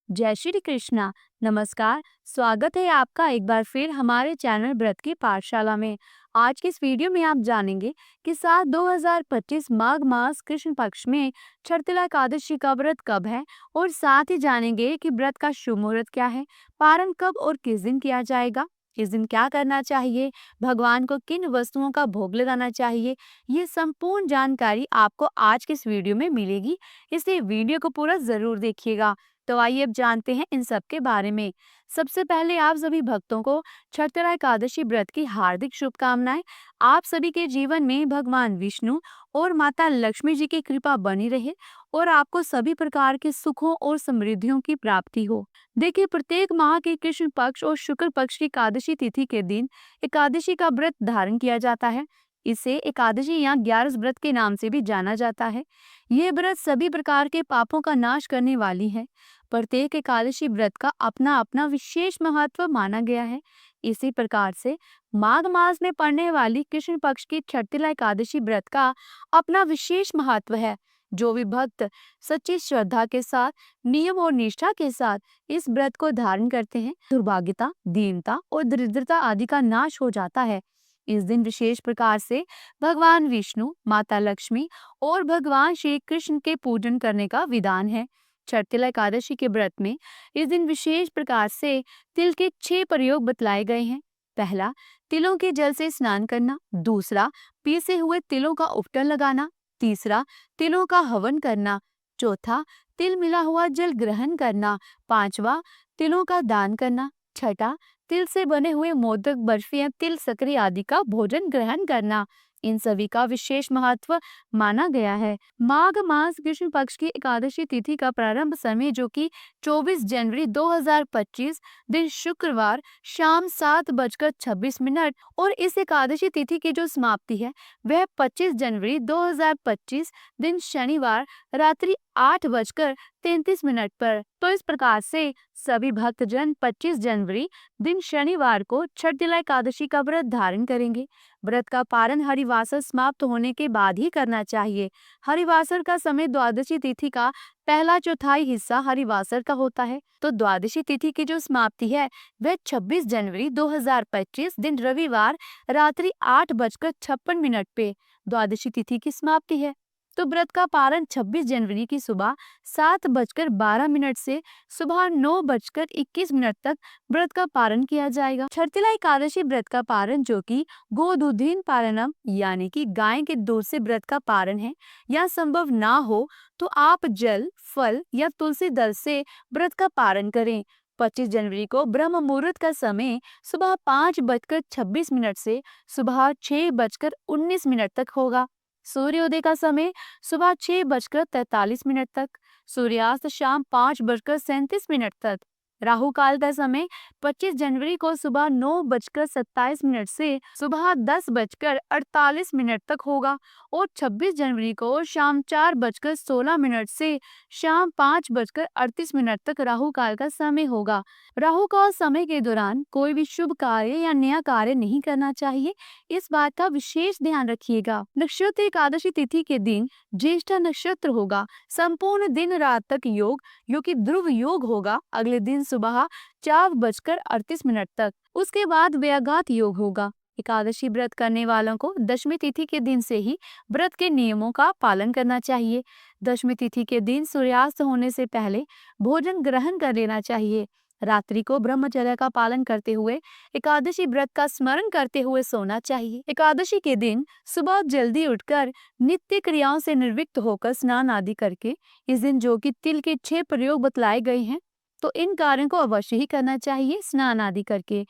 जय श्री कृष्णा। नमस्कार। स्वागत है आपका एक बार फिर हमारे चैनल व्रत की पाठशाला में। आज की इस वीडियो में आप जानेंगे कि साल 2025 माघ मास कृष्ण पक्ष में छठिला एकादशी का व्रत कब है और साथ ही जानेंगे कि व्रत का शुभ मुहूर्त क्या है, पारण कब और किस दिन किया जाएगा, इस दिन क्या करना चाहिए, भगवान को किन वस्तुओं का भोग लगाना चाहिए। ये संपूर्ण जानकारी आपको आज के इस वीडियो में मिलेगी, इसलिए वीडियो को पूरा जरूर देखिएगा। तो आइए अब जानते हैं इन सब के बारे में। सबसे पहले आप सभी भक्तों को छठिला एकादशी व्रत की हार्दिक शुभकामनाएं। आप सभी के जीवन में भगवान विष्णु और माता लक्ष्मी जी की कृपा बनी रहे और आपको सभी प्रकार के सुखों और समृद्धियों की प्राप्ति हो। देखिए, प्रत्येक माह के कृष्ण पक्ष और शुक्ल पक्ष की एकादशी तिथि के दिन एकादशी का व्रत धारण किया जाता है। इसे एकादशी या 11 व्रत के नाम से भी जाना जाता है। ये व्रत सभी प्रकार के पापों का नाश करने वाली है। प्रत्येक एकादशी व्रत का अपना अपना विशेष महत्व माना गया है। इसी प्रकार से माघ मास में पड़ने वाली कृष्ण पक्ष की छठिला एकादशी व्रत का अपना विशेष महत्व है। जो भी भक्त सच्ची श्रद्धा के साथ, नियम और निष्ठा के साथ इस व्रत को धारण करते हैं, दुर्भाग्यता, दीनता और दरिद्रता आदि का नाश हो जाता है। इस दिन विशेष प्रकार से भगवान विष्णु, माता लक्ष्मी और भगवान श्री कृष्ण के पूजन करने का विधान है। छठिला एकादशी के व्रत में इस दिन विशेष प्रकार से तिल के 6 प्रयोग बतलाए गए हैं। पहला, तिलों के जल से स्नान करना। दूसरा, पीसे हुए तिलों का उपटन लगाना। तीसरा, तिलों का हवन करना। चौथा, तिल मिला हुआ जल ग्रहण करना। पांचवा, तिलों का दान करना। छठा, तिल से बने हुए मोदक, बर्फी या तिल सकरी आदि का भोजन ग्रहण करना। इन सभी का विशेष महत्व माना गया है। माघ मास कृष्ण पक्ष की एकादशी तिथि का प्रारंभ समय जो कि 24 जनवरी 2025 दिन शुक्रवार शाम 7:26 और इस एकादशी तिथि की जो समाप्ति है वह 25 जनवरी 2025 दिन शनिवार रात्रि 8:33 पर। तो इस प्रकार से सभी भक्तजन 25 जनवरी दिन शनिवार को छठिला एकादशी का व्रत धारण करेंगे। व्रत का पारण हरिवासर समाप्त होने के बाद ही करना चाहिए। हरिवासर का समय द्वादशी तिथि का पहला चौथाई हिस्सा हरिवासर का होता है। तो द्वादशी तिथि की जो समाप्ति है वह 26 जनवरी 2025 दिन रविवार रात्रि 8:56 पे द्वादशी तिथि की समाप्ति है। तो व्रत का पारण 26 जनवरी की सुबह 7:12 से सुबह 9:21 तक व्रत का पारण किया जाएगा। छठिला एकादशी व्रत का पारण जो कि गोदूधीन पारणम यानी कि गाय के दूध से व्रत का पारण है, या संभव ना हो तो आप जल, फल या तुलसी दल से व्रत का पारण करें। 25 जनवरी को ब्रह्म मुहूर्त का समय सुबह 5:26 से सुबह 6:19 तक होगा। सूर्योदय का समय सुबह 6:43 तक, सूर्यास्त शाम 5:37 तक। राहु काल का समय 25 जनवरी को सुबह 9:27 से सुबह 10:48 तक होगा और 26 जनवरी को शाम 4:16 से शाम 5:38 तक राहु काल का समय होगा। राहु काल समय के दौरान कोई भी शुभ कार्य या नया कार्य नहीं करना चाहिए, इस बात का विशेष ध्यान रखिएगा। नक्षत्र एकादशी तिथि के दिन ज्येष्ठा नक्षत्र होगा। संपूर्ण दिन रात तक योग जो कि ध्रुव योग होगा। अगले दिन सुबह 4:38 तक। उसके बाद व्याघात योग होगा। एकादशी व्रत करने वालों को दशमी तिथि के दिन से ही व्रत के नियमों का पालन करना चाहिए। दशमी तिथि के दिन सूर्यास्त होने से पहले भोजन ग्रहण कर लेना चाहिए। रात्रि को ब्रह्मचर्य का पालन करते हुए एकादशी व्रत का स्मरण करते हुए सोना चाहिए। एकादशी के दिन सुबह जल्दी उठकर नित्य क्रियाओं से निर्विक्त होकर स्नान आदि करके इस दिन जो कि तिल के 6 प्रयोग बतलाए गए हैं, तो इन कार्यों को अवश्य ही करना चाहिए। स्नान आदि करके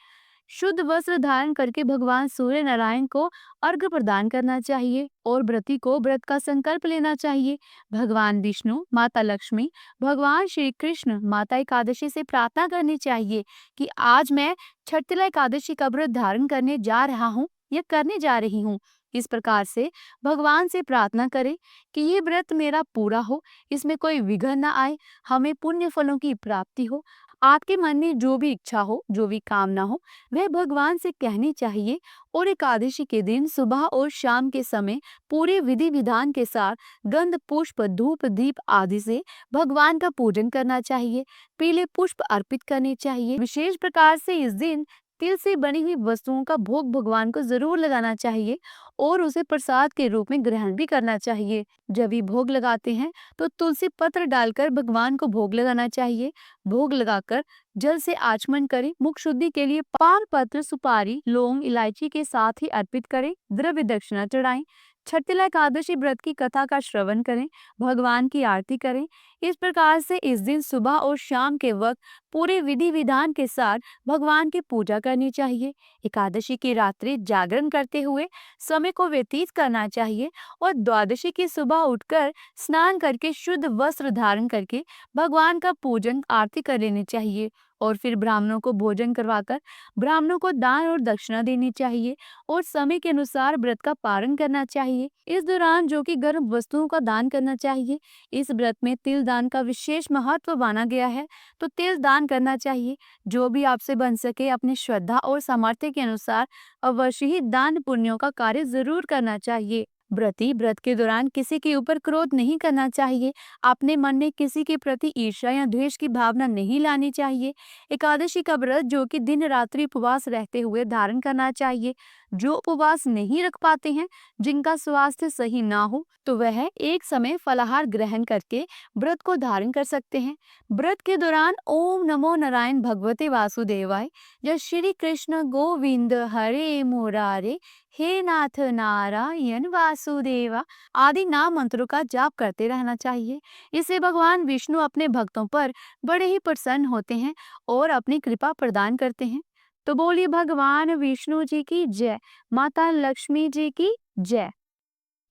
शुद्ध वस्त्र धारण करके भगवान सूर्य नारायण को अर्घ्य प्रदान करना चाहिए और व्रती को व्रत का संकल्प लेना चाहिए। भगवान विष्णु, माता लक्ष्मी, भगवान श्री कृष्ण, माता एकादशी से प्रार्थना करनी चाहिए कि आज मैं छठिला एकादशी का व्रत धारण करने जा रहा हूँ या करने जा रही हूँ। इस प्रकार से भगवान से प्रार्थना करें कि ये व्रत मेरा पूरा हो, इसमें कोई विघ्न ना आए, हमें पुण्य फलों की प्राप्ति हो। आपके मन में जो भी इच्छा हो, जो भी कामना हो, वह भगवान से कहनी चाहिए। और एकादशी के दिन सुबह और शाम के समय पूरे विधि विधान के साथ गंध पुष्प धूप दीप आदि से भगवान का पूजन करना चाहिए। पीले पुष्प अर्पित करने चाहिए। विशेष प्रकार से इस दिन तिल से बनी हुई वस्तुओं का भोग भगवान को जरूर लगाना चाहिए और उसे प्रसाद के रूप में ग्रहण भी करना चाहिए। जब भी भोग लगाते हैं तो तुलसी पत्र डालकर भगवान को भोग लगाना चाहिए। भोग लगाकर जल से आचमन करें। मुख शुद्धि के लिए पान पत्र सुपारी लौंग इलायची के साथ ही अर्पित करें। द्रव्य दक्षिणा चढ़ाएं। छठिला एकादशी व्रत की कथा का श्रवण करें। भगवान की आरती करें। इस प्रकार से इस दिन सुबह और शाम के वक्त पूरे विधि विधान के साथ भगवान की पूजा करनी चाहिए। एकादशी की रात्रि जागरण करते हुए समय को व्यतीत करना चाहिए और द्वादशी की सुबह उठकर स्नान करके शुद्ध वस्त्र धारण करके भगवान का पूजन आरती कर लेनी चाहिए और फिर ब्राह्मणों को भोजन करवाकर ब्राह्मणों को दान और दक्षिणा देनी चाहिए और समय के अनुसार व्रत का पालन करना चाहिए। इस दौरान जो कि गर्म वस्तुओं का दान करना चाहिए। इस व्रत में तिल दान का विशेष महत्व माना गया है, तो तिल दान करना चाहिए। जो भी आपसे बन सके अपनी श्रद्धा और सामर्थ्य के अनुसार अवश्य ही दान पुण्यों का कार्य जरूर करना चाहिए। व्रती व्रत के दौरान किसी के ऊपर क्रोध नहीं करना चाहिए। अपने मन में किसी के प्रति ईर्ष्या या द्वेष की भावना नहीं लानी चाहिए। एकादशी का व्रत जो कि दिन रात्रि उपवास रहते हुए धारण करना चाहिए। जो उपवास नहीं रख पाते हैं, जिनका स्वास्थ्य सही ना हो, तो वह एक समय फलाहार ग्रहण करके व्रत को धारण कर सकते हैं। व्रत के दौरान ओम नमो नारायण भगवते वासुदेवाय, जय श्री कृष्ण गोविंद हरे मुरारे, हे नाथ नारायण वासुदेवा आदि नाम मंत्रों का जाप करते रहना चाहिए। इससे भगवान विष्णु अपने भक्तों पर बड़े ही प्रसन्न होते हैं और अपनी कृपा प्रदान करते हैं। तो बोलिए भगवान विष्णु जी की जय, माता लक्ष्मी जी की जय।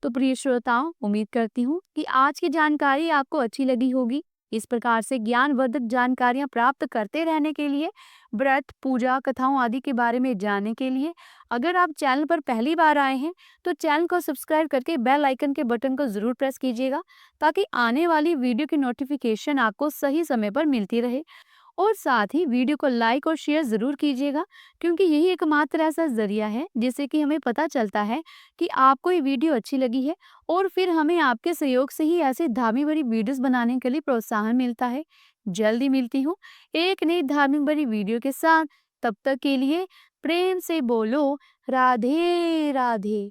तो प्रिय श्रोताओं, उम्मीद करती हूँ कि आज की जानकारी आपको अच्छी लगी होगी। इस प्रकार से ज्ञानवर्धक जानकारियां प्राप्त करते रहने के लिए, व्रत पूजा कथाओं आदि के बारे में जानने के लिए अगर आप चैनल पर पहली बार आए हैं तो चैनल को सब्सक्राइब करके बेल आइकन के बटन को जरूर प्रेस कीजिएगा, ताकि आने वाली वीडियो की नोटिफिकेशन आपको सही समय पर मिलती रहे। और साथ ही वीडियो को लाइक और शेयर जरूर कीजिएगा, क्योंकि यही एकमात्र ऐसा जरिया है जिससे कि हमें पता चलता है कि आपको ये वीडियो अच्छी लगी है और फिर हमें आपके सहयोग से ही ऐसे धार्मिक भरी वीडियोस बनाने के लिए प्रोत्साहन मिलता है। जल्दी मिलती हूँ एक नई धार्मिक भरी वीडियो के साथ। तब तक के लिए प्रेम से बोलो राधे राधे।